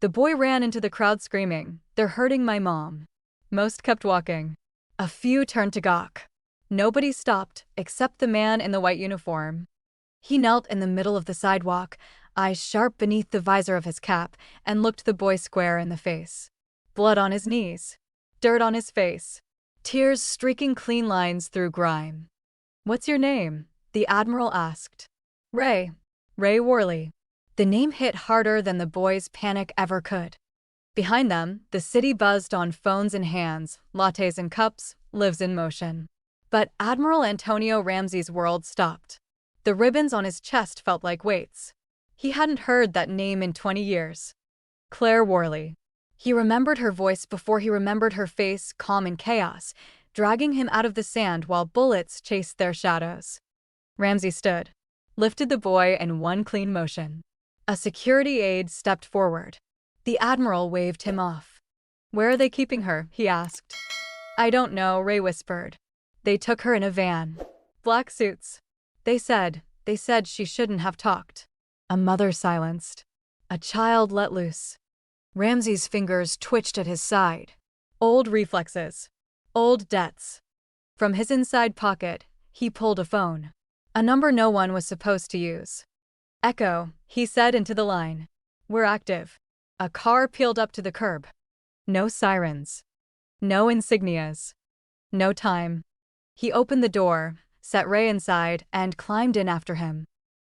The boy ran into the crowd screaming, "They're hurting my mom." Most kept walking. A few turned to gawk. Nobody stopped, except the man in the white uniform. He knelt in the middle of the sidewalk, eyes sharp beneath the visor of his cap, and looked the boy square in the face. Blood on his knees. Dirt on his face. Tears streaking clean lines through grime. "What's your name?" the Admiral asked. "Ray. Ray Worley." The name hit harder than the boy's panic ever could. Behind them, the city buzzed on phones in hands, lattes in cups, lives in motion. But Admiral Antonio Ramsey's world stopped. The ribbons on his chest felt like weights. He hadn't heard that name in 20 years. Claire Worley. He remembered her voice before he remembered her face, calm in chaos, dragging him out of the sand while bullets chased their shadows. Ramsey stood, lifted the boy in one clean motion. A security aide stepped forward. The Admiral waved him off. "Where are they keeping her?" he asked. "I don't know," Ray whispered. "They took her in a van. Black suits. They said she shouldn't have talked." A mother silenced. A child let loose. Ramsey's fingers twitched at his side. Old reflexes. Old debts. From his inside pocket, he pulled a phone. A number no one was supposed to use. "Echo," he said into the line. "We're active." A car peeled up to the curb. No sirens. No insignias. No time. He opened the door, set Ray inside, and climbed in after him.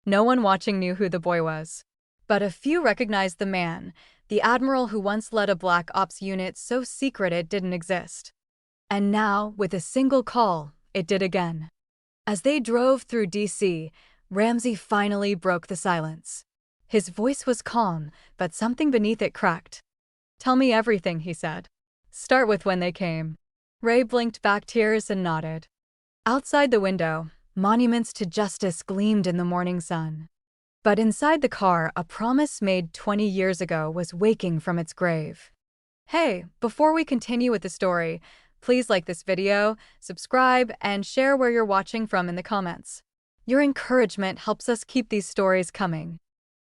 No one watching knew who the boy was. But a few recognized the man, the Admiral who once led a Black Ops unit so secret it didn't exist. And now, with a single call, it did again. As they drove through DC, Ramsey finally broke the silence. His voice was calm, but something beneath it cracked. "Tell me everything," he said. "Start with when they came." Ray blinked back tears and nodded. Outside the window, monuments to justice gleamed in the morning sun. But inside the car, a promise made 20 years ago was waking from its grave. Hey, before we continue with the story, please like this video, subscribe, and share where you're watching from in the comments. Your encouragement helps us keep these stories coming.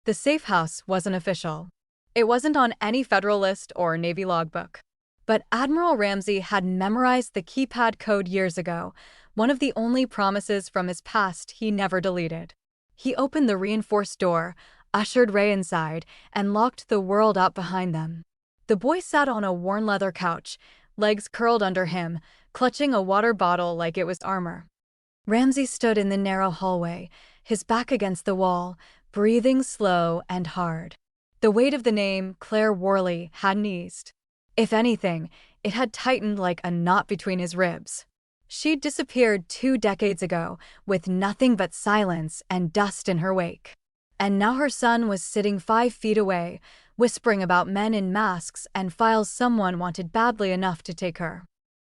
The safe house wasn't official. It wasn't on any federal list or Navy logbook. But Admiral Ramsey had memorized the keypad code years ago, one of the only promises from his past he never deleted. He opened the reinforced door, ushered Ray inside, and locked the world out behind them. The boy sat on a worn leather couch, legs curled under him, clutching a water bottle like it was armor. Ramsey stood in the narrow hallway, his back against the wall, breathing slow and hard. The weight of the name, Claire Worley, hadn't eased. If anything, it had tightened like a knot between his ribs. She'd disappeared 2 decades ago, with nothing but silence and dust in her wake. And now her son was sitting 5 feet away, whispering about men in masks and files someone wanted badly enough to take her.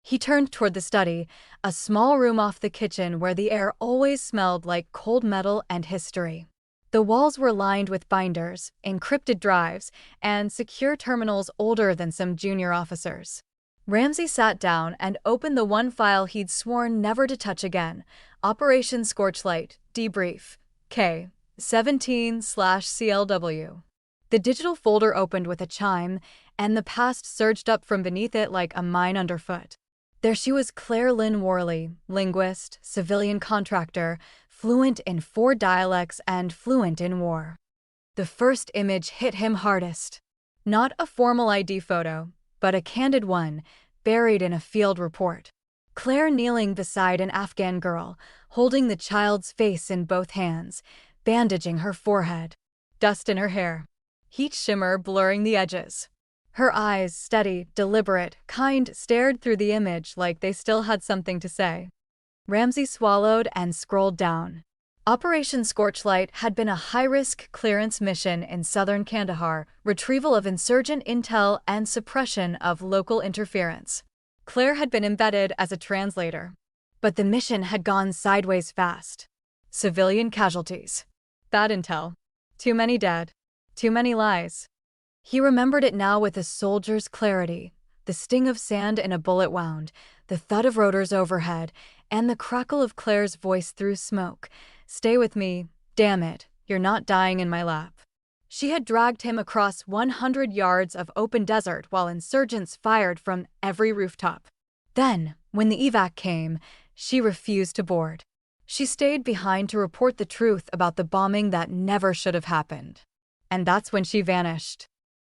He turned toward the study, a small room off the kitchen where the air always smelled like cold metal and history. The walls were lined with binders, encrypted drives, and secure terminals older than some junior officers. Ramsey sat down and opened the one file he'd sworn never to touch again, Operation Scorchlight, Debrief, K-17/CLW. The digital folder opened with a chime, and the past surged up from beneath it like a mine underfoot. There she was, Claire Lynn Worley, linguist, civilian contractor, fluent in 4 dialects and fluent in war. The first image hit him hardest. Not a formal ID photo, but a candid one, buried in a field report. Claire kneeling beside an Afghan girl, holding the child's face in both hands, bandaging her forehead. Dust in her hair. Heat shimmer blurring the edges. Her eyes, steady, deliberate, kind, stared through the image like they still had something to say. Ramsey swallowed and scrolled down. Operation Scorchlight had been a high-risk clearance mission in southern Kandahar, retrieval of insurgent intel and suppression of local interference. Claire had been embedded as a translator. But the mission had gone sideways fast. Civilian casualties. Bad intel. Too many dead. Too many lies. He remembered it now with a soldier's clarity, the sting of sand in a bullet wound, the thud of rotors overhead, and the crackle of Claire's voice through smoke. "Stay with me, damn it, you're not dying in my lap." She had dragged him across 100 yards of open desert while insurgents fired from every rooftop. Then, when the evac came, she refused to board. She stayed behind to report the truth about the bombing that never should have happened. And that's when she vanished.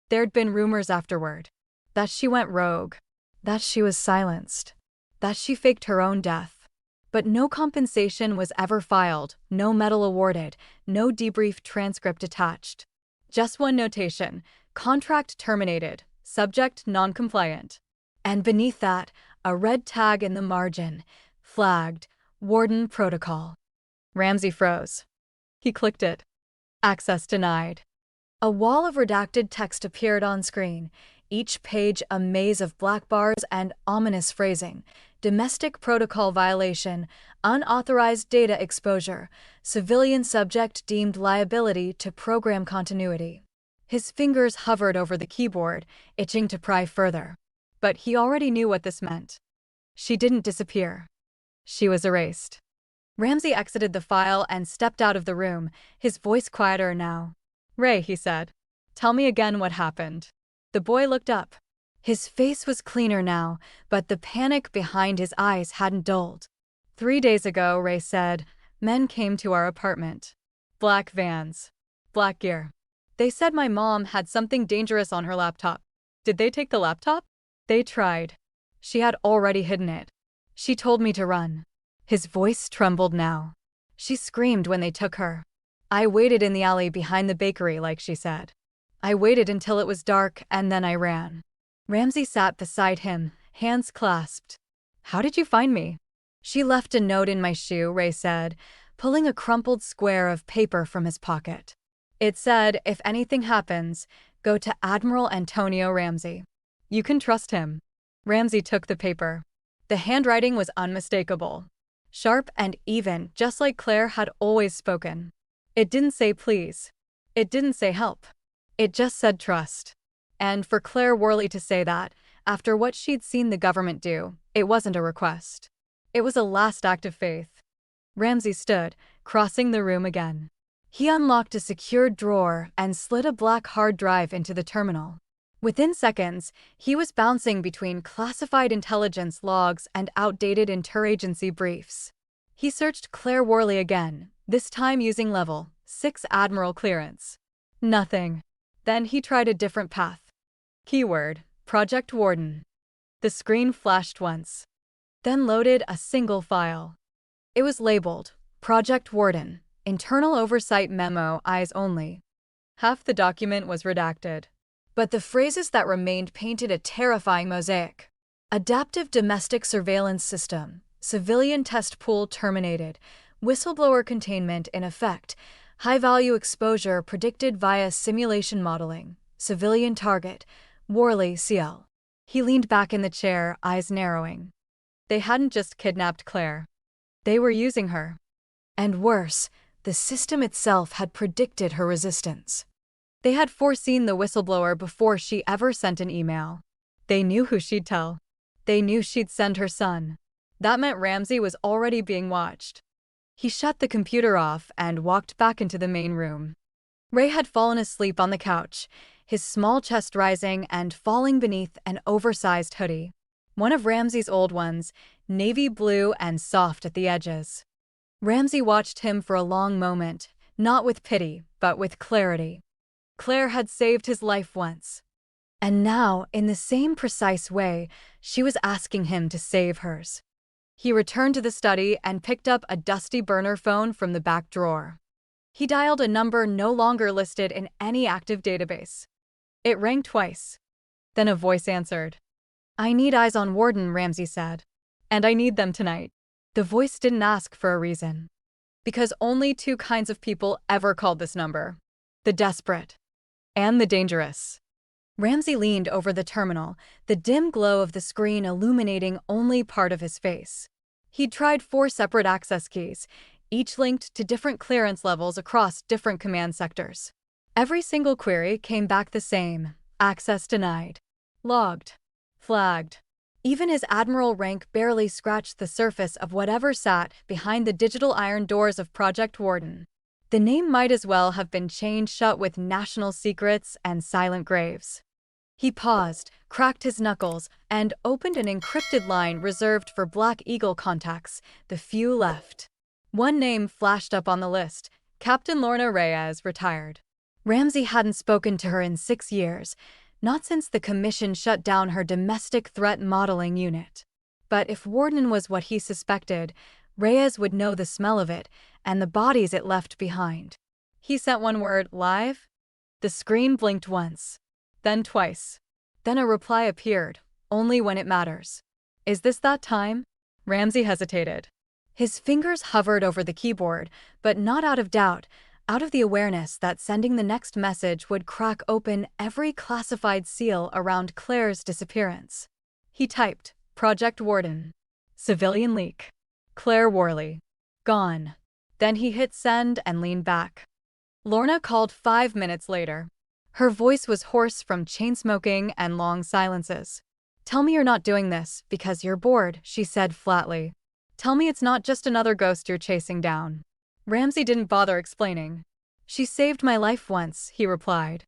There'd been rumors afterward that she went rogue, that she was silenced, that she faked her own death. But no compensation was ever filed, no medal awarded, no debrief transcript attached. Just one notation: contract terminated, subject non-compliant. And beneath that, a red tag in the margin, flagged, Warden Protocol. Ramsey froze. He clicked it. Access denied. A wall of redacted text appeared on screen, each page a maze of black bars and ominous phrasing. Domestic protocol violation, unauthorized data exposure, civilian subject deemed liability to program continuity. His fingers hovered over the keyboard, itching to pry further. But he already knew what this meant. She didn't disappear. She was erased. Ramsey exited the file and stepped out of the room, his voice quieter now. "Ray," he said, "tell me again what happened." The boy looked up. His face was cleaner now, but the panic behind his eyes hadn't dulled. 3 days ago, Ray said, men came to our apartment. Black vans. Black gear. They said my mom had something dangerous on her laptop. Did they take the laptop? They tried. She had already hidden it. She told me to run. His voice trembled now. She screamed when they took her. I waited in the alley behind the bakery, like she said. I waited until it was dark, and then I ran. Ramsey sat beside him, hands clasped. How did you find me? She left a note in my shoe, Ray said, pulling a crumpled square of paper from his pocket. It said, if anything happens, go to Admiral Antonio Ramsey. You can trust him. Ramsey took the paper. The handwriting was unmistakable. Sharp and even, just like Claire had always spoken. It didn't say please. It didn't say help. It just said trust. And for Claire Worley to say that, after what she'd seen the government do, it wasn't a request. It was a last act of faith. Ramsey stood, crossing the room again. He unlocked a secured drawer and slid a black hard drive into the terminal. Within seconds, he was bouncing between classified intelligence logs and outdated interagency briefs. He searched Claire Worley again, this time using level 6 Admiral clearance. Nothing. Then he tried a different path. Keyword: Project WARDEN. The screen flashed once. Then loaded a single file. It was labeled Project WARDEN, Internal Oversight Memo, Eyes Only. Half the document was redacted. But the phrases that remained painted a terrifying mosaic. Adaptive domestic surveillance system. Civilian test pool terminated. Whistleblower containment in effect. High-value exposure predicted via simulation modeling. Civilian target. Worley, CL. He leaned back in the chair, eyes narrowing. They hadn't just kidnapped Claire. They were using her. And worse, the system itself had predicted her resistance. They had foreseen the whistleblower before she ever sent an email. They knew who she'd tell. They knew she'd send her son. That meant Ramsey was already being watched. He shut the computer off and walked back into the main room. Ray had fallen asleep on the couch, his small chest rising and falling beneath an oversized hoodie. One of Ramsey's old ones, navy blue and soft at the edges. Ramsey watched him for a long moment, not with pity, but with clarity. Claire had saved his life once. And now, in the same precise way, she was asking him to save hers. He returned to the study and picked up a dusty burner phone from the back drawer. He dialed a number no longer listed in any active database. It rang twice. Then a voice answered. I need eyes on Warden, Ramsey said. And I need them tonight. The voice didn't ask for a reason. Because only 2 kinds of people ever called this number. The desperate. And the dangerous. Ramsey leaned over the terminal, the dim glow of the screen illuminating only part of his face. He'd tried 4 separate access keys, each linked to different clearance levels across different command sectors. Every single query came back the same: access denied. Logged. Flagged. Even his admiral rank barely scratched the surface of whatever sat behind the digital iron doors of Project WARDEN. The name might as well have been chained shut with national secrets and silent graves. He paused, cracked his knuckles, and opened an encrypted line reserved for Black Eagle contacts, the few left. One name flashed up on the list: Captain Lorna Reyes, retired. Ramsey hadn't spoken to her in 6 years, not since the commission shut down her domestic threat modeling unit. But if Warden was what he suspected, Reyes would know the smell of it and the bodies it left behind. He sent one word: live. The screen blinked once, then twice. Then a reply appeared, only when it matters. Is this that time? Ramsey hesitated. His fingers hovered over the keyboard, but not out of doubt, out of the awareness that sending the next message would crack open every classified seal around Claire's disappearance. He typed, Project WARDEN. Civilian leak. Claire Worley. Gone. Then he hit send and leaned back. Lorna called 5 minutes later. Her voice was hoarse from chain smoking and long silences. Tell me you're not doing this because you're bored, she said flatly. Tell me it's not just another ghost you're chasing down. Ramsey didn't bother explaining. She saved my life once, he replied.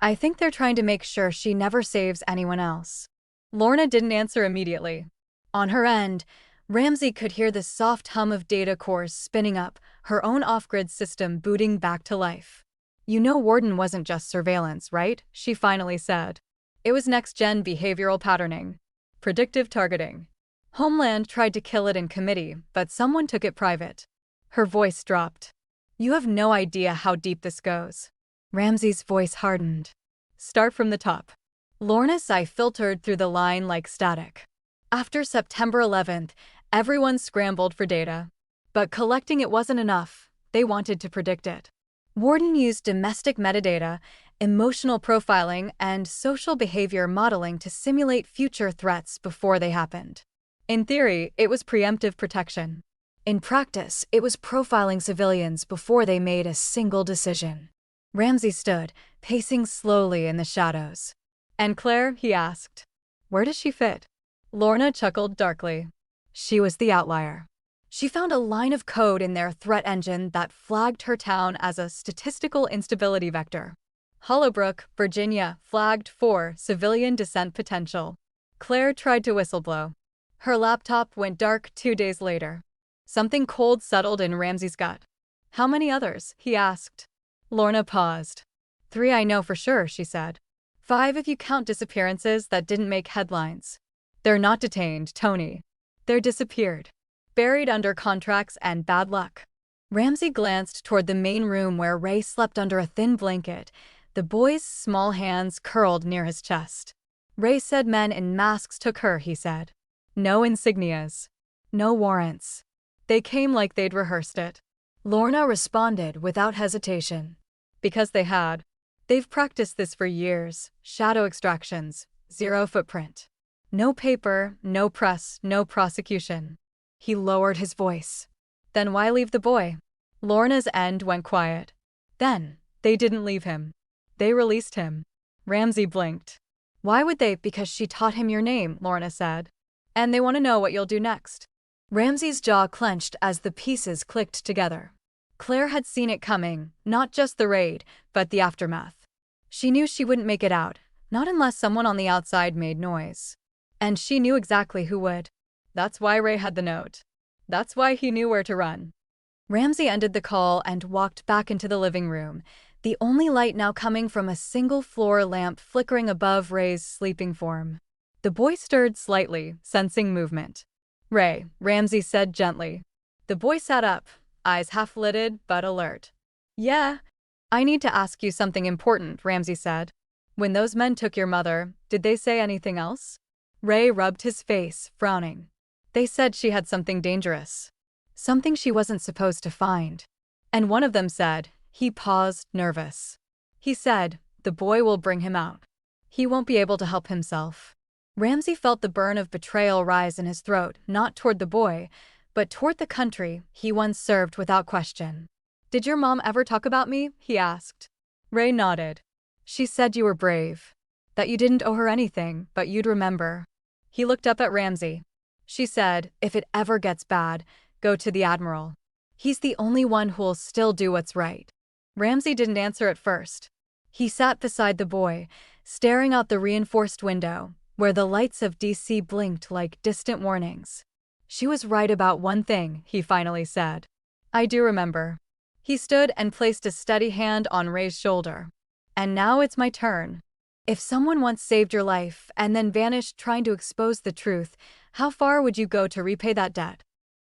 I think they're trying to make sure she never saves anyone else. Lorna didn't answer immediately. On her end, Ramsey could hear the soft hum of data cores spinning up, her own off-grid system booting back to life. You know Warden wasn't just surveillance, right? She finally said. It was next-gen behavioral patterning. Predictive targeting. Homeland tried to kill it in committee, but someone took it private. Her voice dropped. You have no idea how deep this goes. Ramsey's voice hardened. Start from the top. Lorna's eye filtered through the line like static. After September 11th, everyone scrambled for data. But collecting it wasn't enough. They wanted to predict it. Warden used domestic metadata, emotional profiling, and social behavior modeling to simulate future threats before they happened. In theory, it was preemptive protection. In practice, it was profiling civilians before they made a single decision. Ramsey stood, pacing slowly in the shadows. And Claire, he asked. Where does she fit? Lorna chuckled darkly. She was the outlier. She found a line of code in their threat engine that flagged her town as a statistical instability vector. Hollowbrook, Virginia, flagged for civilian descent potential. Claire tried to whistleblow. Her laptop went dark 2 days later. Something cold settled in Ramsey's gut. How many others? He asked. Lorna paused. 3 I know for sure, she said. 5 if you count disappearances that didn't make headlines. They're not detained, Tony. They're disappeared. Buried under contracts and bad luck. Ramsey glanced toward the main room where Ray slept under a thin blanket, the boy's small hands curled near his chest. Ray said men in masks took her, he said. No insignias. No warrants. They came like they'd rehearsed it. Lorna responded without hesitation. Because they had. They've practiced this for years. Shadow extractions. 0 footprint. No paper, no press, no prosecution. He lowered his voice. Then why leave the boy? Lorna's end went quiet. Then, they didn't leave him. They released him. Ramsey blinked. Why would they? Because she taught him your name, Lorna said. And they want to know what you'll do next. Ramsey's jaw clenched as the pieces clicked together. Claire had seen it coming, not just the raid, but the aftermath. She knew she wouldn't make it out, not unless someone on the outside made noise. And she knew exactly who would. That's why Ray had the note. That's why he knew where to run. Ramsey ended the call and walked back into the living room, the only light now coming from a single-floor lamp flickering above Ray's sleeping form. The boy stirred slightly, sensing movement. Ray, Ramsey said gently. The boy sat up, eyes half-lidded but alert. Yeah. I need to ask you something important, Ramsey said. When those men took your mother, did they say anything else? Ray rubbed his face, frowning. They said she had something dangerous. Something she wasn't supposed to find. And one of them said, he paused, nervous. He said, the boy will bring him out. He won't be able to help himself. Ramsey felt the burn of betrayal rise in his throat, not toward the boy, but toward the country he once served without question. Did your mom ever talk about me? He asked. Ray nodded. She said you were brave. That you didn't owe her anything, but you'd remember. He looked up at Ramsey. She said, if it ever gets bad, go to the Admiral. He's the only one who'll still do what's right. Ramsey didn't answer at first. He sat beside the boy, staring out the reinforced window, where the lights of DC blinked like distant warnings. She was right about one thing, he finally said. I do remember. He stood and placed a steady hand on Ray's shoulder. And now it's my turn. If someone once saved your life and then vanished trying to expose the truth, how far would you go to repay that debt?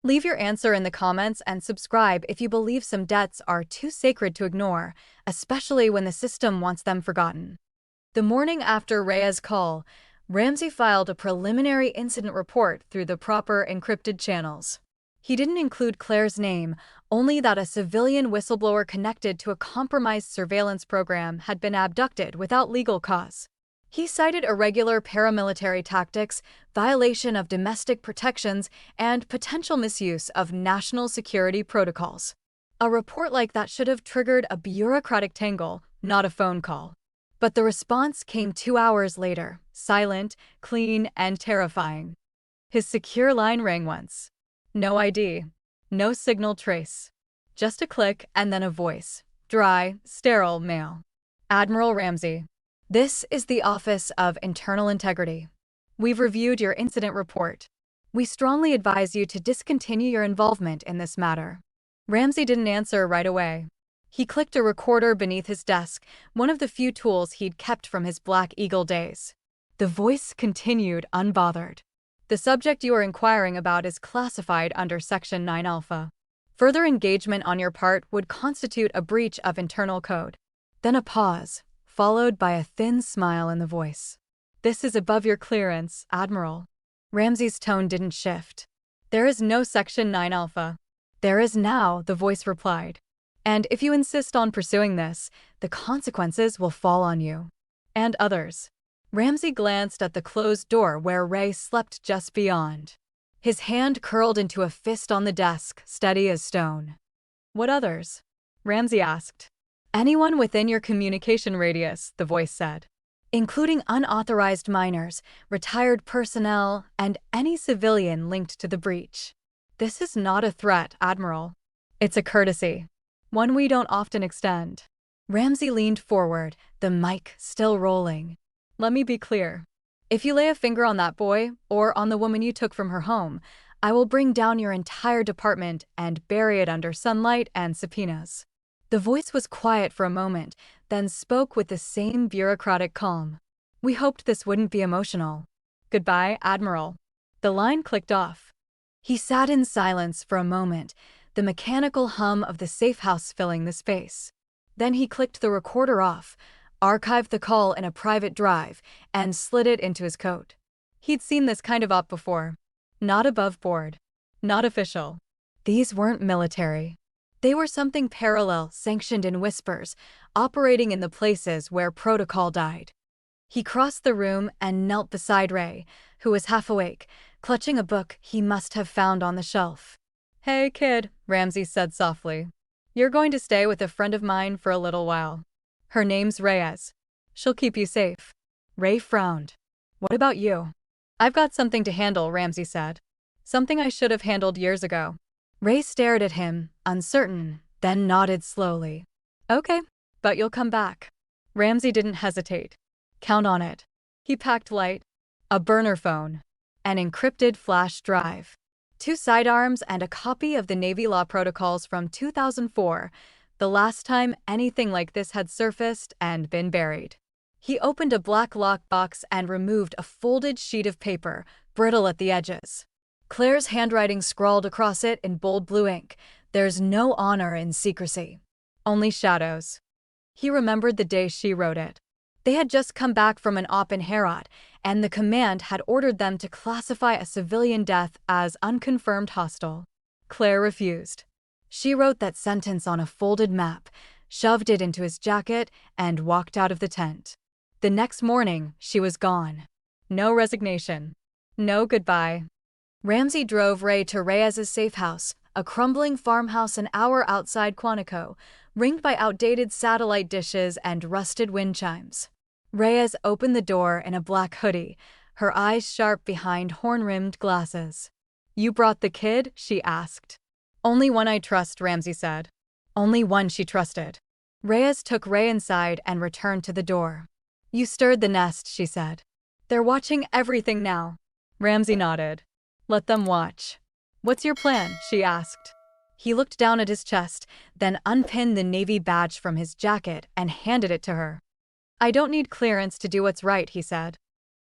Leave your answer in the comments and subscribe if you believe some debts are too sacred to ignore, especially when the system wants them forgotten. The morning after Ray's call, Ramsey filed a preliminary incident report through the proper encrypted channels. He didn't include Claire's name, only that a civilian whistleblower connected to a compromised surveillance program had been abducted without legal cause. He cited irregular paramilitary tactics, violation of domestic protections, and potential misuse of national security protocols. A report like that should have triggered a bureaucratic tangle, not a phone call. But the response came 2 hours later, silent, clean, and terrifying. His secure line rang once. No ID. No signal trace. Just a click and then a voice. Dry, sterile mail. Admiral Ramsey. This is the Office of Internal Integrity. We've reviewed your incident report. We strongly advise you to discontinue your involvement in this matter. Ramsey didn't answer right away. He clicked a recorder beneath his desk, one of the few tools he'd kept from his Black Eagle days. The voice continued unbothered. The subject you are inquiring about is classified under Section 9 Alpha. Further engagement on your part would constitute a breach of internal code. Then a pause, followed by a thin smile in the voice. This is above your clearance, Admiral. Ramsey's tone didn't shift. There is no Section 9 Alpha. There is now, the voice replied. And if you insist on pursuing this, the consequences will fall on you. And others. Ramsey glanced at the closed door where Ray slept just beyond. His hand curled into a fist on the desk, steady as stone. What others? Ramsey asked. Anyone within your communication radius, the voice said. Including unauthorized minors, retired personnel, and any civilian linked to the breach. This is not a threat, Admiral. It's a courtesy. One we don't often extend. Ramsey leaned forward, the mic still rolling. Let me be clear. If you lay a finger on that boy, or on the woman you took from her home, I will bring down your entire department and bury it under sunlight and subpoenas. The voice was quiet for a moment, then spoke with the same bureaucratic calm. We hoped this wouldn't be emotional. Goodbye, Admiral. The line clicked off. He sat in silence for a moment, the mechanical hum of the safe house filling the space. Then he clicked the recorder off, archived the call in a private drive, and slid it into his coat. He'd seen this kind of op before. Not above board. Not official. These weren't military. They were something parallel, sanctioned in whispers, operating in the places where protocol died. He crossed the room and knelt beside Ray, who was half awake, clutching a book he must have found on the shelf. Hey, kid, Ramsey said softly. You're going to stay with a friend of mine for a little while. Her name's Reyes. She'll keep you safe. Ray frowned. What about you? I've got something to handle, Ramsey said. Something I should have handled years ago. Ray stared at him, uncertain, then nodded slowly. Okay, but you'll come back. Ramsey didn't hesitate. Count on it. He packed light. A burner phone. An encrypted flash drive. 2 sidearms and a copy of the Navy Law Protocols from 2004, the last time anything like this had surfaced and been buried. He opened a black lockbox and removed a folded sheet of paper, brittle at the edges. Claire's handwriting scrawled across it in bold blue ink. There's no honor in secrecy. Only shadows. He remembered the day she wrote it. They had just come back from an op in Herat, and the command had ordered them to classify a civilian death as unconfirmed hostile. Claire refused. She wrote that sentence on a folded map, shoved it into his jacket, and walked out of the tent. The next morning, she was gone. No resignation. No goodbye. Ramsey drove Ray to Reyes's safe house, a crumbling farmhouse an hour outside Quantico, ringed by outdated satellite dishes and rusted wind chimes. Reyes opened the door in a black hoodie, her eyes sharp behind horn-rimmed glasses. You brought the kid? She asked. Only one I trust, Ramsey said. Only one she trusted. Reyes took Ray inside and returned to the door. You stirred the nest, she said. They're watching everything now. Ramsey nodded. Let them watch. What's your plan? She asked. He looked down at his chest, then unpinned the Navy badge from his jacket and handed it to her. I don't need clearance to do what's right, he said.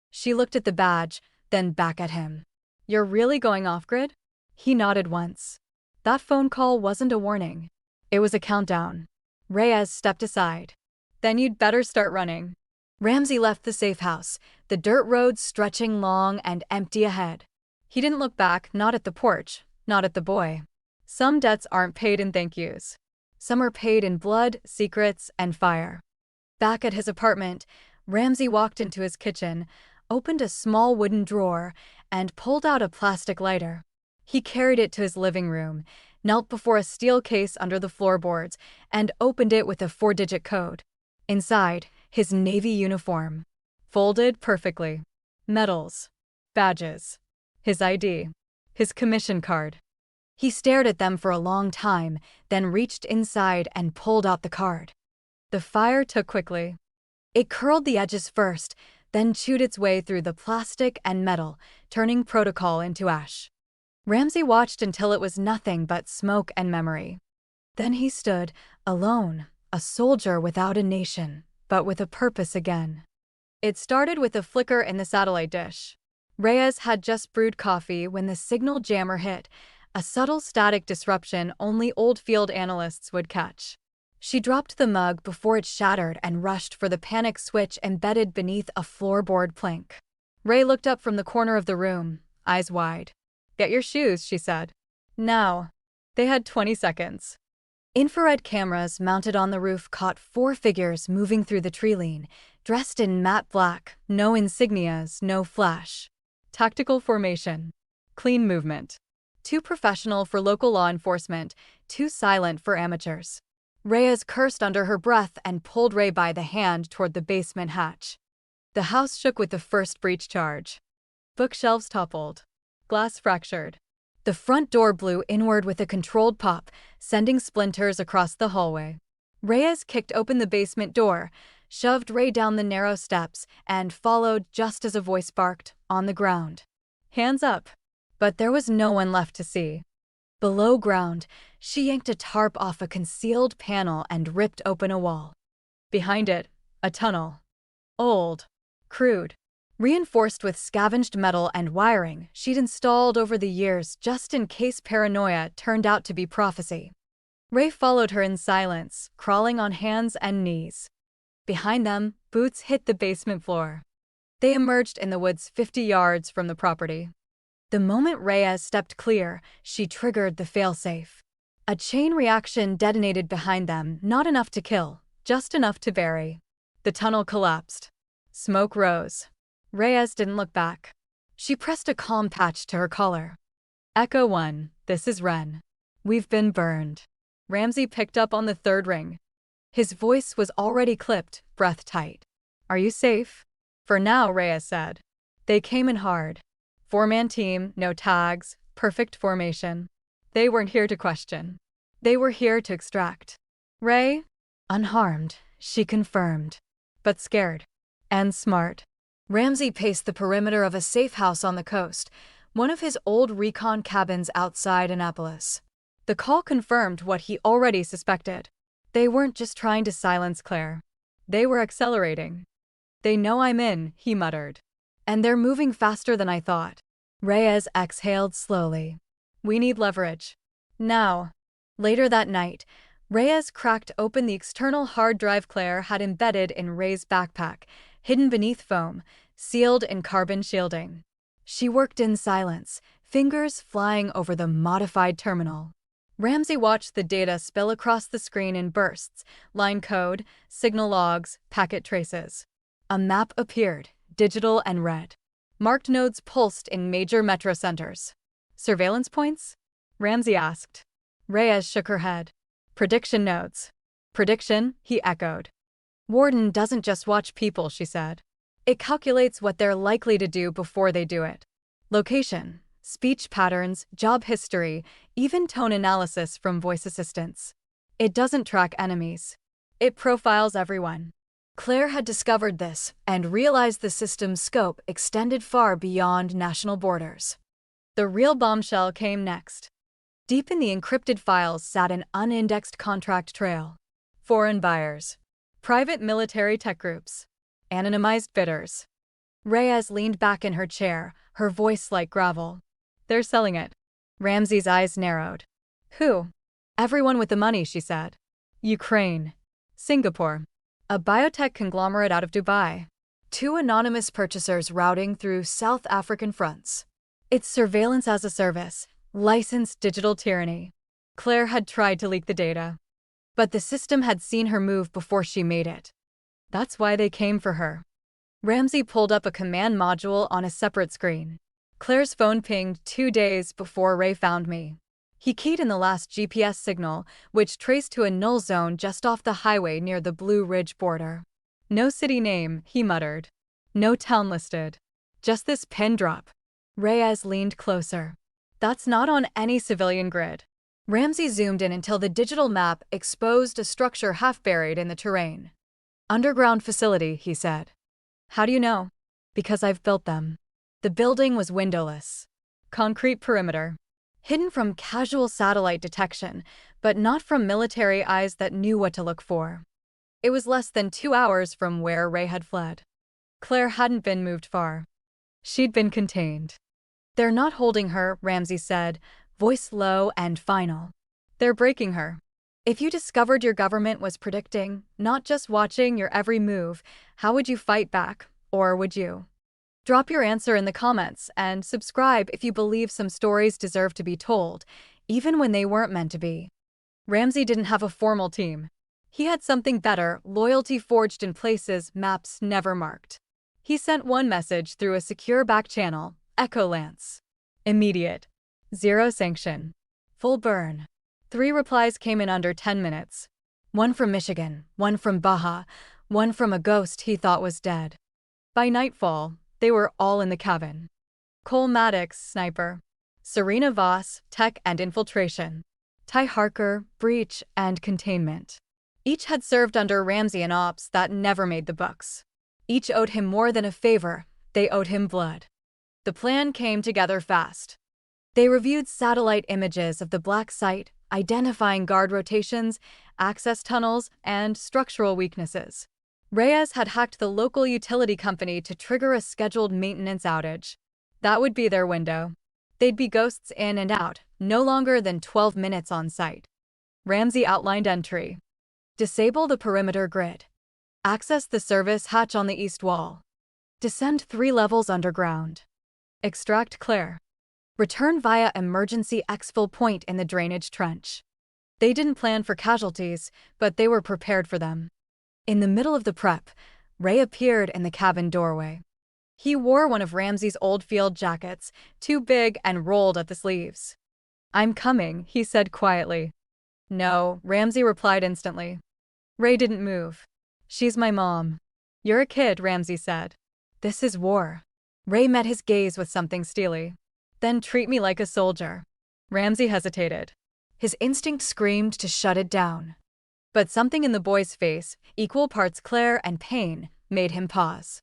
She looked at the badge, then back at him. You're really going off-grid? He nodded once. That phone call wasn't a warning. It was a countdown. Reyes stepped aside. Then you'd better start running. Ramsey left the safe house, the dirt road stretching long and empty ahead. He didn't look back, not at the porch, not at the boy. Some debts aren't paid in thank yous. Some are paid in blood, secrets, and fire. Back at his apartment, Ramsey walked into his kitchen, opened a small wooden drawer, and pulled out a plastic lighter. He carried it to his living room, knelt before a steel case under the floorboards, and opened it with a 4-digit code. Inside, his Navy uniform. Folded perfectly. Medals. Badges. His ID. His commission card. He stared at them for a long time, then reached inside and pulled out the card. The fire took quickly. It curled the edges first, then chewed its way through the plastic and metal, turning protocol into ash. Ramsey watched until it was nothing but smoke and memory. Then he stood, alone, a soldier without a nation, but with a purpose again. It started with a flicker in the satellite dish. Reyes had just brewed coffee when the signal jammer hit, a subtle static disruption only old field analysts would catch. She dropped the mug before it shattered and rushed for the panic switch embedded beneath a floorboard plank. Ray looked up from the corner of the room, eyes wide. Get your shoes, she said. Now. They had 20 seconds. Infrared cameras mounted on the roof caught 4 figures moving through the tree line, dressed in matte black, no insignias, no flash. Tactical formation. Clean movement. Too professional for local law enforcement, too silent for amateurs. Reyes cursed under her breath and pulled Ray by the hand toward the basement hatch. The house shook with the first breach charge. Bookshelves toppled. Glass fractured. The front door blew inward with a controlled pop, sending splinters across the hallway. Reyes kicked open the basement door, shoved Ray down the narrow steps, and followed just as a voice barked, on the ground. Hands up. But there was no one left to see. Below ground, she yanked a tarp off a concealed panel and ripped open a wall. Behind it, a tunnel. Old. Crude. Reinforced with scavenged metal and wiring she'd installed over the years just in case paranoia turned out to be prophecy. Ray followed her in silence, crawling on hands and knees. Behind them, boots hit the basement floor. They emerged in the woods 50 yards from the property. The moment Reyes stepped clear, she triggered the failsafe. A chain reaction detonated behind them, not enough to kill, just enough to bury. The tunnel collapsed. Smoke rose. Reyes didn't look back. She pressed a calm patch to her collar. Echo 1, this is Ren. We've been burned. Ramsey picked up on the third ring. His voice was already clipped, breath tight. Are you safe? For now, Reyes said. They came in hard. 4-man team, no tags, perfect formation. They weren't here to question. They were here to extract. Ray? Unharmed, she confirmed. But scared. And smart. Ramsey paced the perimeter of a safe house on the coast, one of his old recon cabins outside Annapolis. The call confirmed what he already suspected. They weren't just trying to silence Claire. They were accelerating. They know I'm in, he muttered. And they're moving faster than I thought. Reyes exhaled slowly. We need leverage. Now. Later that night, Reyes cracked open the external hard drive Claire had embedded in Ray's backpack, hidden beneath foam, sealed in carbon shielding. She worked in silence, fingers flying over the modified terminal. Ramsey watched the data spill across the screen in bursts, line code, signal logs, packet traces. A map appeared, digital and red. Marked nodes pulsed in major metro centers. Surveillance points? Ramsey asked. Reyes shook her head. Prediction nodes. Prediction, he echoed. Warden doesn't just watch people, she said. It calculates what they're likely to do before they do it. Location, speech patterns, job history, even tone analysis from voice assistants. It doesn't track enemies. It profiles everyone. Claire had discovered this and realized the system's scope extended far beyond national borders. The real bombshell came next. Deep in the encrypted files sat an unindexed contract trail. Foreign buyers, private military tech groups, anonymized bidders. Reyes leaned back in her chair, her voice like gravel. They're selling it. Ramsey's eyes narrowed. Who? Everyone with the money, she said. Ukraine. Singapore. A biotech conglomerate out of Dubai. 2 anonymous purchasers routing through South African fronts. It's surveillance as a service, licensed digital tyranny. Claire had tried to leak the data, but the system had seen her move before she made it. That's why they came for her. Ramsey pulled up a command module on a separate screen. Claire's phone pinged 2 days before Ray found me. He keyed in the last GPS signal, which traced to a null zone just off the highway near the Blue Ridge border. No city name, he muttered. No town listed. Just this pin drop. Reyes leaned closer. That's not on any civilian grid. Ramsey zoomed in until the digital map exposed a structure half buried in the terrain. Underground facility, he said. How do you know? Because I've built them. The building was windowless. Concrete perimeter. Hidden from casual satellite detection, but not from military eyes that knew what to look for. It was less than 2 hours from where Ray had fled. Claire hadn't been moved far. She'd been contained. They're not holding her, Ramsey said, voice low and final. They're breaking her. If you discovered your government was predicting, not just watching your every move, how would you fight back, or would you? Drop your answer in the comments and subscribe if you believe some stories deserve to be told, even when they weren't meant to be. Ramsey didn't have a formal team. He had something better, loyalty forged in places maps never marked. He sent one message through a secure back channel, Echo Lance. Immediate. 0 sanction. Full burn. 3 replies came in under 10 minutes. One from Michigan, one from Baja, one from a ghost he thought was dead. By nightfall, they were all in the cabin. Cole Maddox, sniper. Serena Voss, tech and infiltration. Ty Harker, breach and containment. Each had served under Ramsey in ops that never made the books. Each owed him more than a favor, they owed him blood. The plan came together fast. They reviewed satellite images of the black site, identifying guard rotations, access tunnels, and structural weaknesses. Reyes had hacked the local utility company to trigger a scheduled maintenance outage. That would be their window. They'd be ghosts in and out, no longer than 12 minutes on site. Ramsey outlined entry. Disable the perimeter grid. Access the service hatch on the east wall. Descend 3 levels underground. Extract Claire. Return via emergency exfil point in the drainage trench. They didn't plan for casualties, but they were prepared for them. In the middle of the prep, Ray appeared in the cabin doorway. He wore one of Ramsey's old field jackets, too big and rolled at the sleeves. I'm coming, he said quietly. No, Ramsey replied instantly. Ray didn't move. She's my mom. You're a kid, Ramsey said. This is war. Ray met his gaze with something steely. Then treat me like a soldier. Ramsey hesitated. His instinct screamed to shut it down. But something in the boy's face, equal parts Claire and pain, made him pause.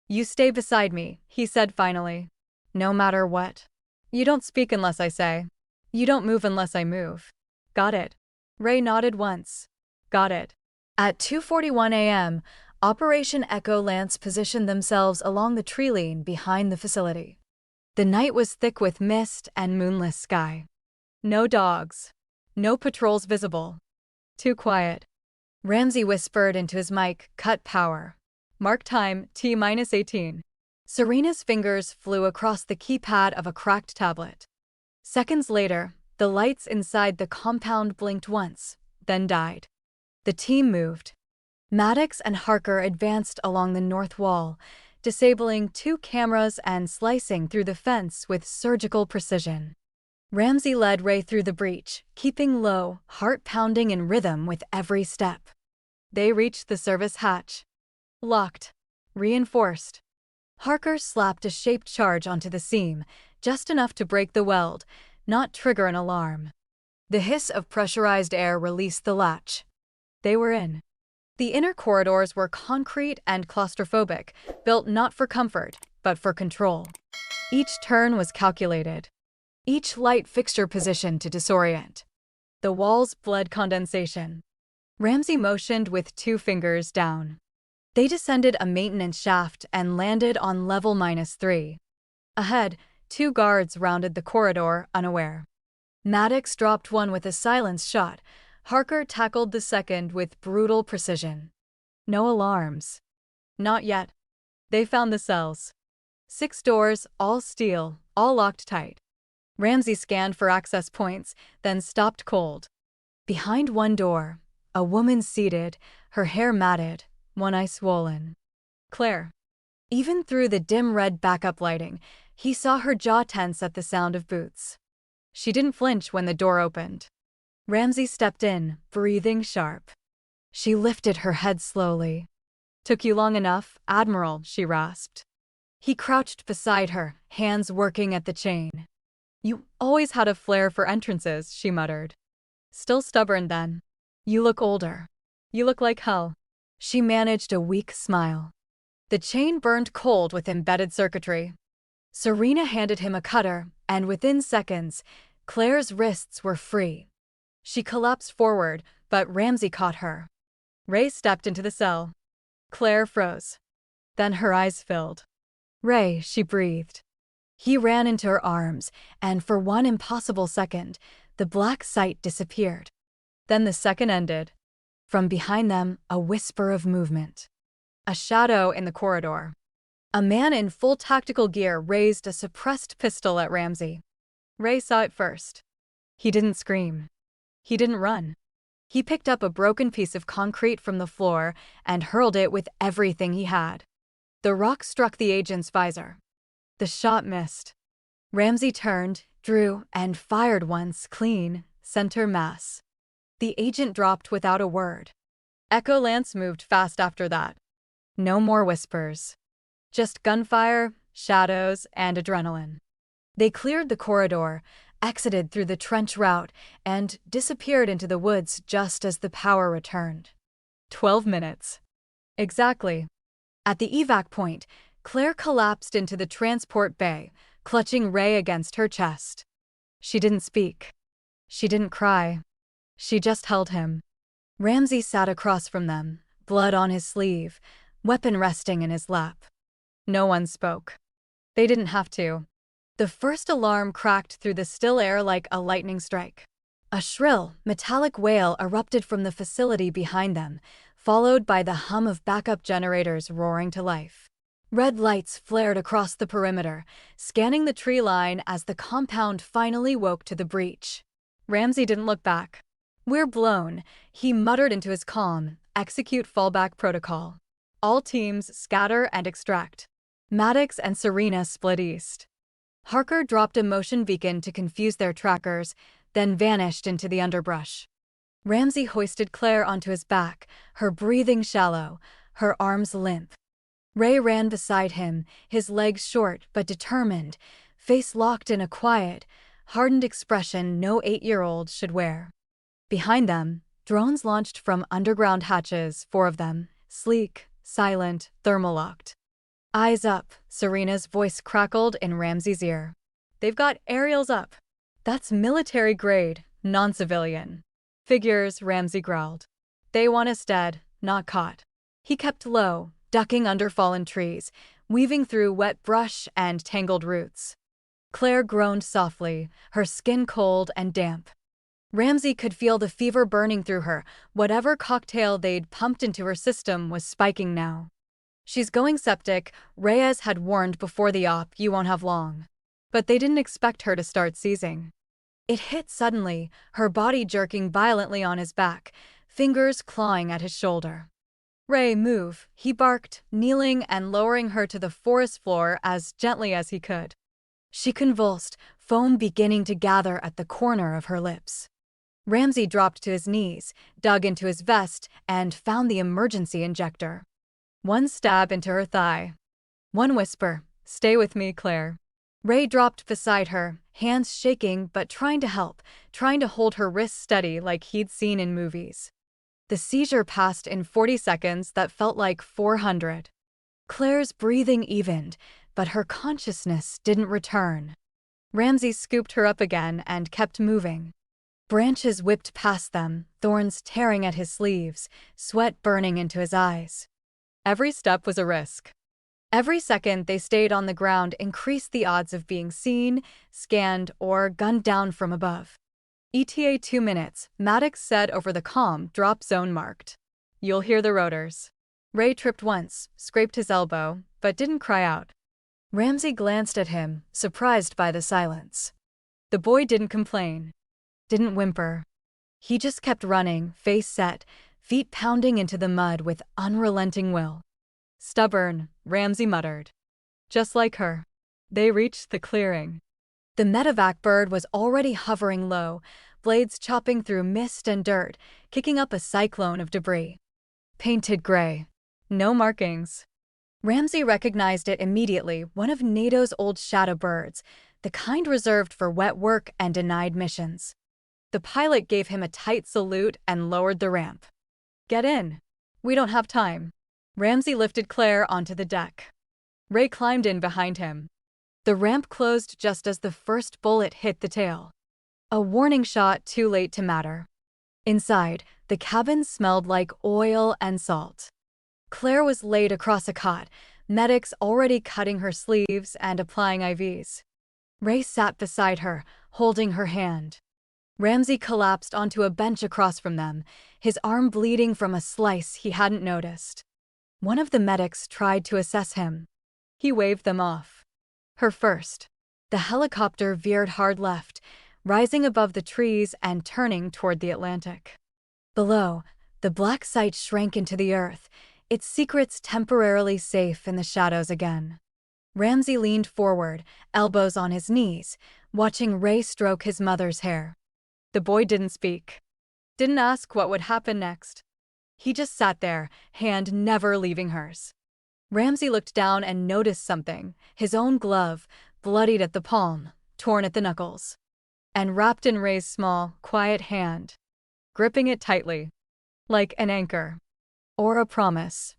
You stay beside me, he said finally. No matter what. You don't speak unless I say. You don't move unless I move. Got it. Ray nodded once. Got it. At 2:41 a.m., Operation Echo Lance positioned themselves along the tree line behind the facility. The night was thick with mist and moonless sky. No dogs. No patrols visible. Too quiet. Ramsey whispered into his mic, cut power. Mark time, T-18. Serena's fingers flew across the keypad of a cracked tablet. Seconds later, the lights inside the compound blinked once, then died. The team moved. Maddox and Harker advanced along the north wall, disabling 2 cameras and slicing through the fence with surgical precision. Ramsey led Ray through the breach, keeping low, heart pounding in rhythm with every step. They reached the service hatch. Locked. Reinforced. Harker slapped a shaped charge onto the seam, just enough to break the weld, not trigger an alarm. The hiss of pressurized air released the latch. They were in. The inner corridors were concrete and claustrophobic, built not for comfort, but for control. Each turn was calculated. Each light fixture positioned to disorient. The walls bled condensation. Ramsey motioned with 2 fingers down. They descended a maintenance shaft and landed on level -3. Ahead, 2 guards rounded the corridor, unaware. Maddox dropped one with a silence shot. Harker tackled the second with brutal precision. No alarms. Not yet. They found the cells. 6 doors, all steel, all locked tight. Ramsey scanned for access points, then stopped cold. Behind one door, a woman seated, her hair matted, one eye swollen. Claire. Even through the dim red backup lighting, he saw her jaw tense at the sound of boots. She didn't flinch when the door opened. Ramsey stepped in, breathing sharp. She lifted her head slowly. "Took you long enough, Admiral," she rasped. He crouched beside her, hands working at the chain. "You always had a flair for entrances," she muttered. "Still stubborn then. You look older. You look like hell." She managed a weak smile. The chain burned cold with embedded circuitry. Serena handed him a cutter, and within seconds, Claire's wrists were free. She collapsed forward, but Ramsey caught her. Ray stepped into the cell. Claire froze. Then her eyes filled. "Ray," she breathed. He ran into her arms, and for one impossible second, the black sight disappeared. Then the second ended. From behind them, a whisper of movement. A shadow in the corridor. A man in full tactical gear raised a suppressed pistol at Ramsey. Ray saw it first. He didn't scream. He didn't run. He picked up a broken piece of concrete from the floor and hurled it with everything he had. The rock struck the agent's visor. The shot missed. Ramsey turned, drew, and fired once, clean, center mass. The agent dropped without a word. Echo Lance moved fast after that. No more whispers. Just gunfire, shadows, and adrenaline. They cleared the corridor, exited through the trench route, and disappeared into the woods just as the power returned. 12 minutes. Exactly. At the evac point, Claire collapsed into the transport bay, clutching Ray against her chest. She didn't speak. She didn't cry. She just held him. Ramsey sat across from them, blood on his sleeve, weapon resting in his lap. No one spoke. They didn't have to. The first alarm cracked through the still air like a lightning strike. A shrill, metallic wail erupted from the facility behind them, followed by the hum of backup generators roaring to life. Red lights flared across the perimeter, scanning the tree line as the compound finally woke to the breach. Ramsey didn't look back. "We're blown," he muttered into his calm. "Execute fallback protocol. All teams scatter and extract." Maddox and Serena split east. Harker dropped a motion beacon to confuse their trackers, then vanished into the underbrush. Ramsey hoisted Claire onto his back, her breathing shallow, her arms limp. Ray ran beside him, his legs short but determined, face locked in a quiet, hardened expression no 8-year-old should wear. Behind them, drones launched from underground hatches, 4 of them, sleek, silent, thermal-locked. "Eyes up," Serena's voice crackled in Ramsey's ear. "They've got aerials up." "That's military grade, non-civilian." "Figures," Ramsey growled. "They want us dead, not caught." He kept low, ducking under fallen trees, weaving through wet brush and tangled roots. Claire groaned softly, her skin cold and damp. Ramsey could feel the fever burning through her. Whatever cocktail they'd pumped into her system was spiking now. "She's going septic," Reyes had warned before the op. "You won't have long." But they didn't expect her to start seizing. It hit suddenly, her body jerking violently on his back, fingers clawing at his shoulder. "Ray, move," he barked, kneeling and lowering her to the forest floor as gently as he could. She convulsed, foam beginning to gather at the corner of her lips. Ramsey dropped to his knees, dug into his vest, and found the emergency injector. One stab into her thigh. One whisper, "Stay with me, Claire." Ray dropped beside her, hands shaking but trying to help, trying to hold her wrists steady like he'd seen in movies. The seizure passed in 40 seconds that felt like 400. Claire's breathing evened, but her consciousness didn't return. Ramsey scooped her up again and kept moving. Branches whipped past them, thorns tearing at his sleeves, sweat burning into his eyes. Every step was a risk. Every second they stayed on the ground increased the odds of being seen, scanned, or gunned down from above. ETA 2 minutes, Maddox said over the comm, drop zone marked. You'll hear the rotors. Ray tripped once, scraped his elbow, but didn't cry out. Ramsey glanced at him, surprised by the silence. The boy didn't complain. Didn't whimper. He just kept running, face set, feet pounding into the mud with unrelenting will. Stubborn, Ramsey muttered. Just like her. They reached the clearing. The medevac bird was already hovering low, blades chopping through mist and dirt, kicking up a cyclone of debris. Painted gray. No markings. Ramsey recognized it immediately, one of NATO's old shadow birds, the kind reserved for wet work and denied missions. The pilot gave him a tight salute and lowered the ramp. Get in. We don't have time. Ramsey lifted Claire onto the deck. Ray climbed in behind him. The ramp closed just as the first bullet hit the tail. A warning shot too late to matter. Inside, the cabin smelled like oil and salt. Claire was laid across a cot, medics already cutting her sleeves and applying IVs. Ray sat beside her, holding her hand. Ramsey collapsed onto a bench across from them, his arm bleeding from a slice he hadn't noticed. One of the medics tried to assess him. He waved them off. Her first. The helicopter veered hard left, rising above the trees and turning toward the Atlantic. Below, the black site shrank into the earth, its secrets temporarily safe in the shadows again. Ramsey leaned forward, elbows on his knees, watching Ray stroke his mother's hair. The boy didn't speak. Didn't ask what would happen next. He just sat there, hand never leaving hers. Ramsey looked down and noticed something, his own glove, bloodied at the palm, torn at the knuckles. And wrapped in Ray's small, quiet hand. Gripping it tightly. Like an anchor. Or a promise.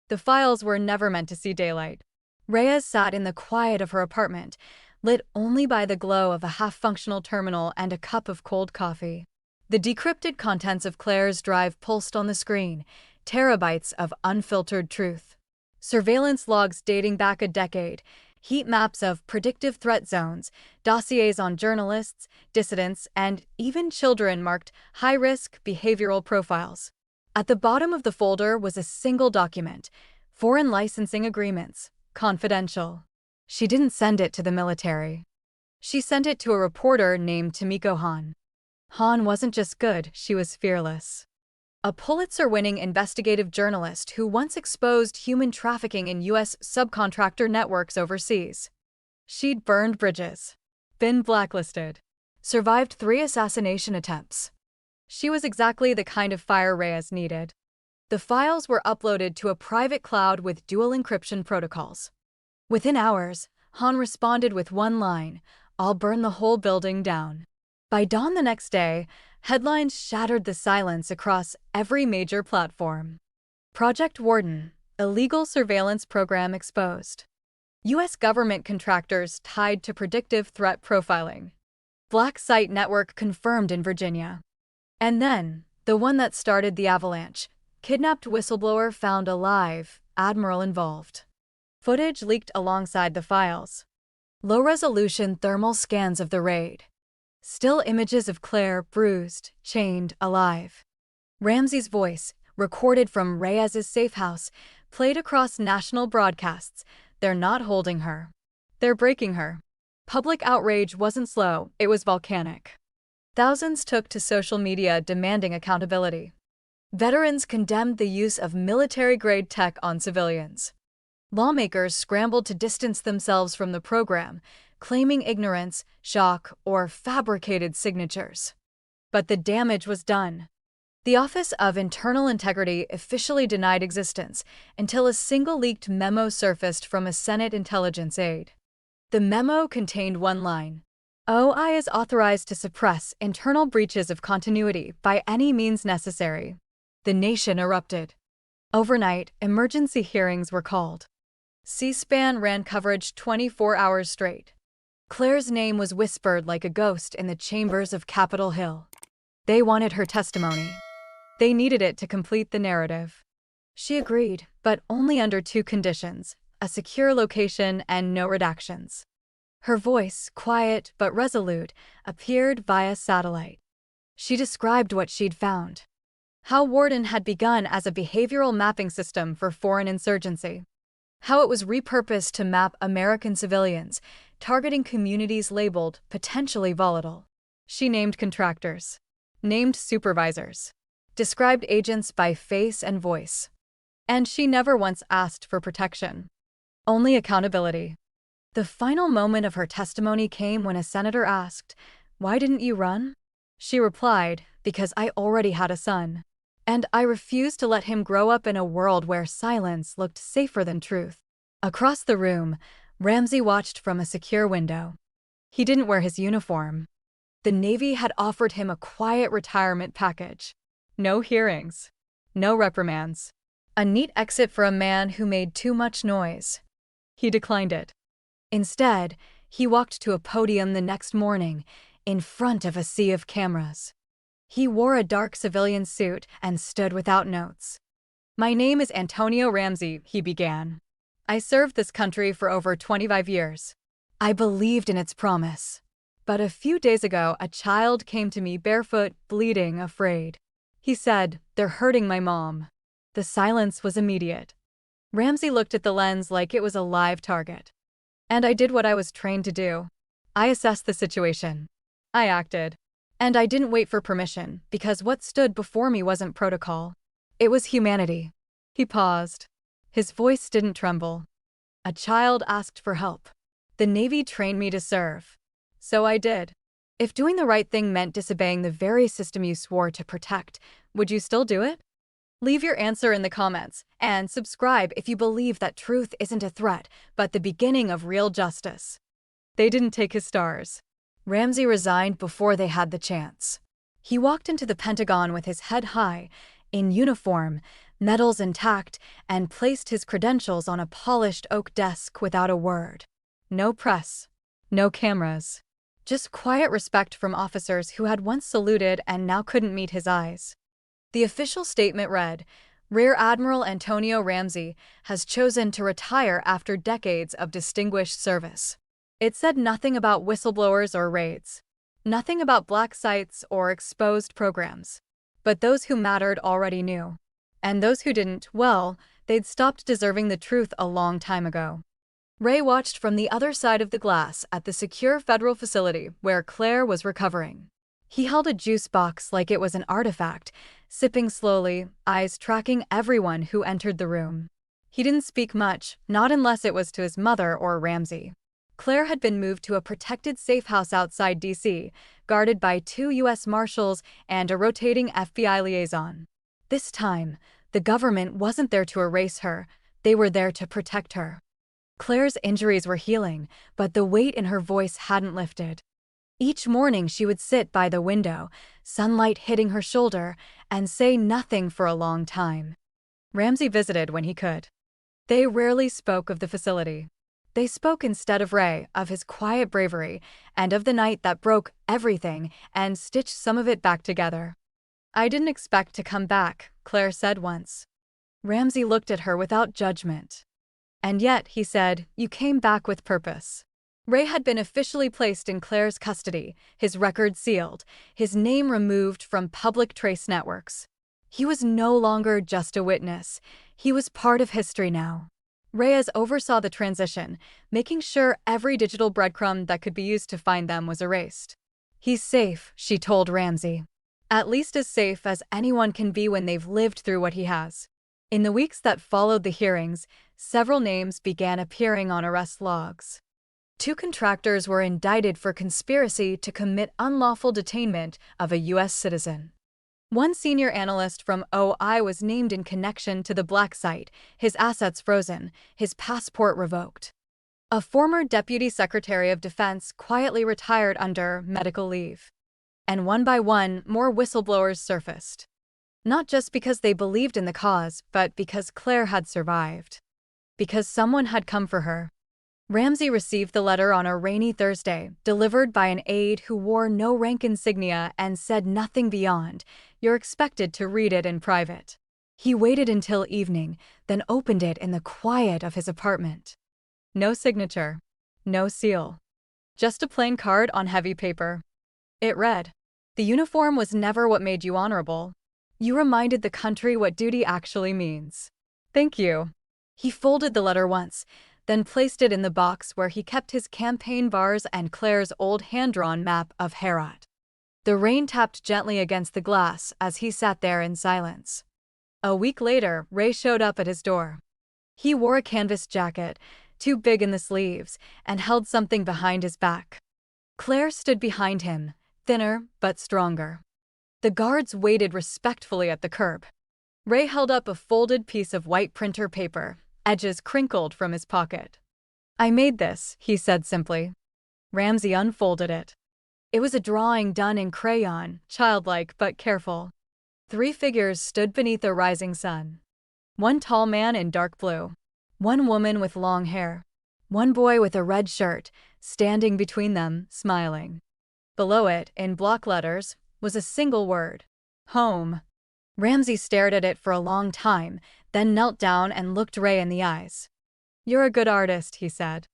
The files were never meant to see daylight. Reyes sat in the quiet of her apartment, lit only by the glow of a half-functional terminal and a cup of cold coffee. The decrypted contents of Claire's drive pulsed on the screen, terabytes of unfiltered truth. Surveillance logs dating back a decade, heat maps of predictive threat zones, dossiers on journalists, dissidents, and even children marked high-risk behavioral profiles. At the bottom of the folder was a single document, foreign licensing agreements, confidential. She didn't send it to the military. She sent it to a reporter named Tomiko Han. Han wasn't just good, she was fearless. A Pulitzer-winning investigative journalist who once exposed human trafficking in U.S. subcontractor networks overseas. She'd burned bridges, been blacklisted, survived 3 assassination attempts. She was exactly the kind of fire Reyes needed. The files were uploaded to a private cloud with dual encryption protocols. Within hours, Han responded with one line, "I'll burn the whole building down." By dawn the next day, headlines shattered the silence across every major platform. Project WARDEN, illegal surveillance program exposed. U.S. government contractors tied to predictive threat profiling. Black site network confirmed in Virginia. And then, the one that started the avalanche, kidnapped whistleblower found alive, Admiral involved. Footage leaked alongside the files. Low-resolution thermal scans of the raid. Still images of Claire, bruised, chained, alive. Ramsey's voice, recorded from Reyes's safe house, played across national broadcasts. They're not holding her. They're breaking her. Public outrage wasn't slow, it was volcanic. Thousands took to social media demanding accountability. Veterans condemned the use of military-grade tech on civilians. Lawmakers scrambled to distance themselves from the program, claiming ignorance, shock, or fabricated signatures. But the damage was done. The Office of Internal Integrity officially denied existence until a single leaked memo surfaced from a Senate intelligence aide. The memo contained one line. OI is authorized to suppress internal breaches of continuity by any means necessary. The nation erupted. Overnight, emergency hearings were called. C-SPAN ran coverage 24 hours straight. Claire's name was whispered like a ghost in the chambers of Capitol Hill. They wanted her testimony. They needed it to complete the narrative. She agreed, but only under two conditions: a secure location and no redactions. Her voice, quiet but resolute, appeared via satellite. She described what she'd found. How WARDEN had begun as a behavioral mapping system for foreign insurgency. How it was repurposed to map American civilians, targeting communities labeled potentially volatile. She named contractors, named supervisors, described agents by face and voice. And she never once asked for protection. Only accountability. The final moment of her testimony came when a senator asked, "Why didn't you run?" She replied, "Because I already had a son. And I refused to let him grow up in a world where silence looked safer than truth." Across the room, Ramsey watched from a secure window. He didn't wear his uniform. The Navy had offered him a quiet retirement package. No hearings. No reprimands. A neat exit for a man who made too much noise. He declined it. Instead, he walked to a podium the next morning, in front of a sea of cameras. He wore a dark civilian suit and stood without notes. "My name is Antonio Ramsey," he began. "I served this country for over 25 years. I believed in its promise. But a few days ago, a child came to me barefoot, bleeding, afraid. He said, 'They're hurting my mom.'" The silence was immediate. Ramsey looked at the lens like it was a live target. "And I did what I was trained to do. I assessed the situation. I acted. And I didn't wait for permission, because what stood before me wasn't protocol. It was humanity." He paused. His voice didn't tremble. "A child asked for help. The Navy trained me to serve. So I did. If doing the right thing meant disobeying the very system you swore to protect, would you still do it?" Leave your answer in the comments, and subscribe if you believe that truth isn't a threat, but the beginning of real justice. They didn't take his stars. Ramsey resigned before they had the chance. He walked into the Pentagon with his head high, in uniform, medals intact, and placed his credentials on a polished oak desk without a word. No press. No cameras. Just quiet respect from officers who had once saluted and now couldn't meet his eyes. The official statement read, "Rear Admiral Antonio Ramsey has chosen to retire after decades of distinguished service." It said nothing about whistleblowers or raids. Nothing about black sites or exposed programs. But those who mattered already knew. And those who didn't, well, they'd stopped deserving the truth a long time ago. Ray watched from the other side of the glass at the secure federal facility where Claire was recovering. He held a juice box like it was an artifact, sipping slowly, eyes tracking everyone who entered the room. He didn't speak much, not unless it was to his mother or Ramsey. Claire had been moved to a protected safe house outside D.C., guarded by 2 U.S. Marshals and a rotating FBI liaison. This time, the government wasn't there to erase her, they were there to protect her. Claire's injuries were healing, but the weight in her voice hadn't lifted. Each morning she would sit by the window, sunlight hitting her shoulder, and say nothing for a long time. Ramsey visited when he could. They rarely spoke of the facility. They spoke instead of Ray, of his quiet bravery, and of the night that broke everything and stitched some of it back together. "I didn't expect to come back," Claire said once. Ramsey looked at her without judgment. "And yet," he said, "you came back with purpose." Ray had been officially placed in Claire's custody, his record sealed, his name removed from public trace networks. He was no longer just a witness. He was part of history now. Reyes oversaw the transition, making sure every digital breadcrumb that could be used to find them was erased. "He's safe," she told Ramsey. "At least as safe as anyone can be when they've lived through what he has." In the weeks that followed the hearings, several names began appearing on arrest logs. 2 contractors were indicted for conspiracy to commit unlawful detainment of a U.S. citizen. 1 senior analyst from OI was named in connection to the black site, his assets frozen, his passport revoked. A former Deputy Secretary of Defense quietly retired under medical leave. And one by one, more whistleblowers surfaced. Not just because they believed in the cause, but because Claire had survived. Because someone had come for her. Ramsey received the letter on a rainy Thursday, delivered by an aide who wore no rank insignia and said nothing beyond, "You're expected to read it in private." He waited until evening, then opened it in the quiet of his apartment. No signature. No seal. Just a plain card on heavy paper. It read, "The uniform was never what made you honorable. You reminded the country what duty actually means. Thank you." He folded the letter once, then placed it in the box where he kept his campaign bars and Claire's old hand-drawn map of Herat. The rain tapped gently against the glass as he sat there in silence. A week later, Ray showed up at his door. He wore a canvas jacket, too big in the sleeves, and held something behind his back. Claire stood behind him, thinner but stronger. The guards waited respectfully at the curb. Ray held up a folded piece of white printer paper, edges crinkled from his pocket. "I made this," he said simply. Ramsey unfolded it. It was a drawing done in crayon, childlike but careful. 3 figures stood beneath a rising sun. One tall man in dark blue. One woman with long hair. One boy with a red shirt, standing between them, smiling. Below it, in block letters, was a single word: home. Ramsey stared at it for a long time, then knelt down and looked Ray in the eyes. "You're a good artist," he said.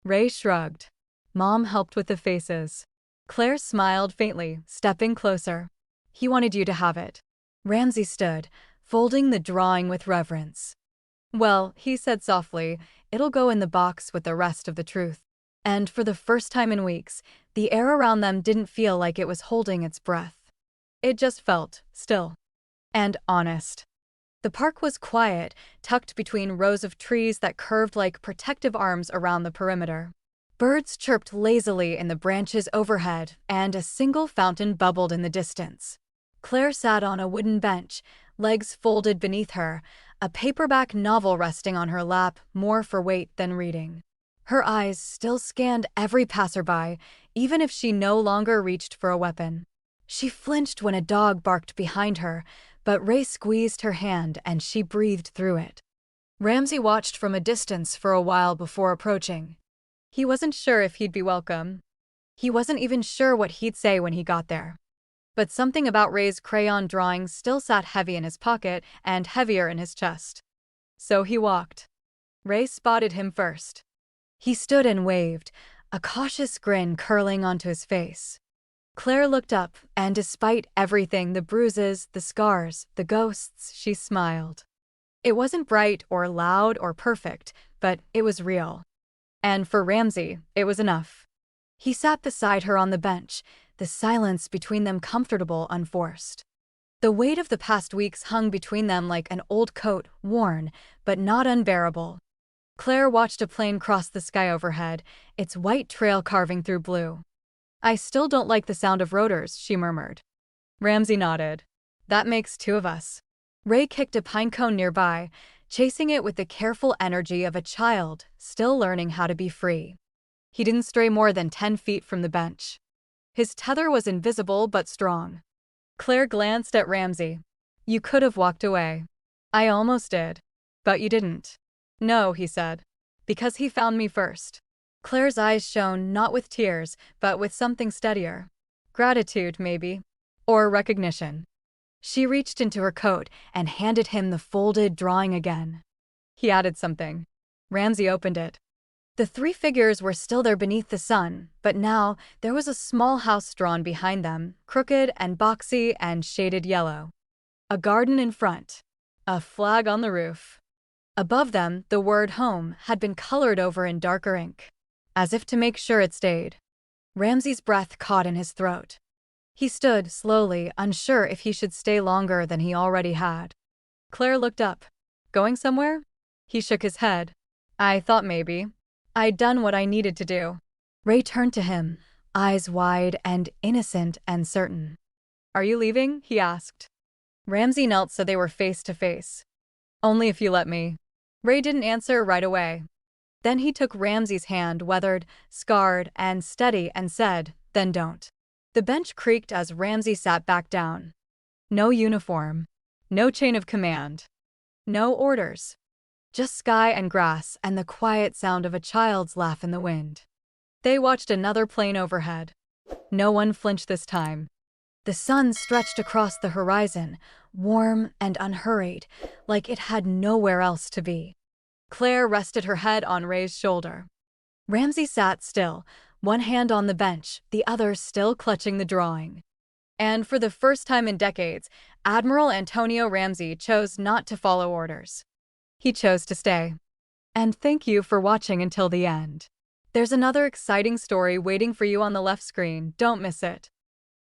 Ray shrugged. Mom helped with the faces. Claire smiled faintly, stepping closer. "He wanted you to have it." Ramsey stood, folding the drawing with reverence. "Well," he said softly, "it'll go in the box with the rest of the truth." And for the first time in weeks, the air around them didn't feel like it was holding its breath. It just felt still. And honest. The park was quiet, tucked between rows of trees that curved like protective arms around the perimeter. Birds chirped lazily in the branches overhead, and a single fountain bubbled in the distance. Claire sat on a wooden bench, legs folded beneath her, a paperback novel resting on her lap, more for weight than reading. Her eyes still scanned every passerby, even if she no longer reached for a weapon. She flinched when a dog barked behind her, but Ray squeezed her hand and she breathed through it. Ramsey watched from a distance for a while before approaching. He wasn't sure if he'd be welcome. He wasn't even sure what he'd say when he got there. But something about Ray's crayon drawing still sat heavy in his pocket and heavier in his chest. So he walked. Ray spotted him first. He stood and waved, a cautious grin curling onto his face. Claire looked up, and despite everything, the bruises, the scars, the ghosts, she smiled. It wasn't bright or loud or perfect, but it was real. And for Ramsey, it was enough. He sat beside her on the bench, the silence between them comfortable, unforced. The weight of the past weeks hung between them like an old coat, worn, but not unbearable. Claire watched a plane cross the sky overhead, its white trail carving through blue. "I still don't like the sound of rotors," she murmured. Ramsey nodded. "That makes 2 of us." Ray kicked a pine cone nearby, chasing it with the careful energy of a child, still learning how to be free. He didn't stray more than 10 feet from the bench. His tether was invisible but strong. Claire glanced at Ramsey. "You could have walked away." "I almost did. But you didn't." "No," he said. "Because he found me first." Claire's eyes shone not with tears, but with something steadier. Gratitude, maybe. Or recognition. She reached into her coat and handed him the folded drawing again. He added something. Ramsey opened it. The 3 figures were still there beneath the sun, but now there was a small house drawn behind them, crooked and boxy and shaded yellow. A garden in front. A flag on the roof. Above them, the word home had been colored over in darker ink, as if to make sure it stayed. Ramsey's breath caught in his throat. He stood slowly, unsure if he should stay longer than he already had. Claire looked up. "Going somewhere?" He shook his head. "I thought maybe. I'd done what I needed to do." Ray turned to him, eyes wide and innocent and certain. "Are you leaving?" he asked. Ramsey knelt so they were face to face. "Only if you let me." Ray didn't answer right away. Then he took Ramsey's hand, weathered, scarred, and steady, and said, "Then don't." The bench creaked as Ramsey sat back down. No uniform. No chain of command. No orders. Just sky and grass and the quiet sound of a child's laugh in the wind. They watched another plane overhead. No one flinched this time. The sun stretched across the horizon, warm and unhurried, like it had nowhere else to be. Claire rested her head on Ray's shoulder. Ramsey sat still, one hand on the bench, the other still clutching the drawing. And for the first time in decades, Admiral Antonio Ramsey chose not to follow orders. He chose to stay. And thank you for watching until the end. There's another exciting story waiting for you on the left screen, don't miss it.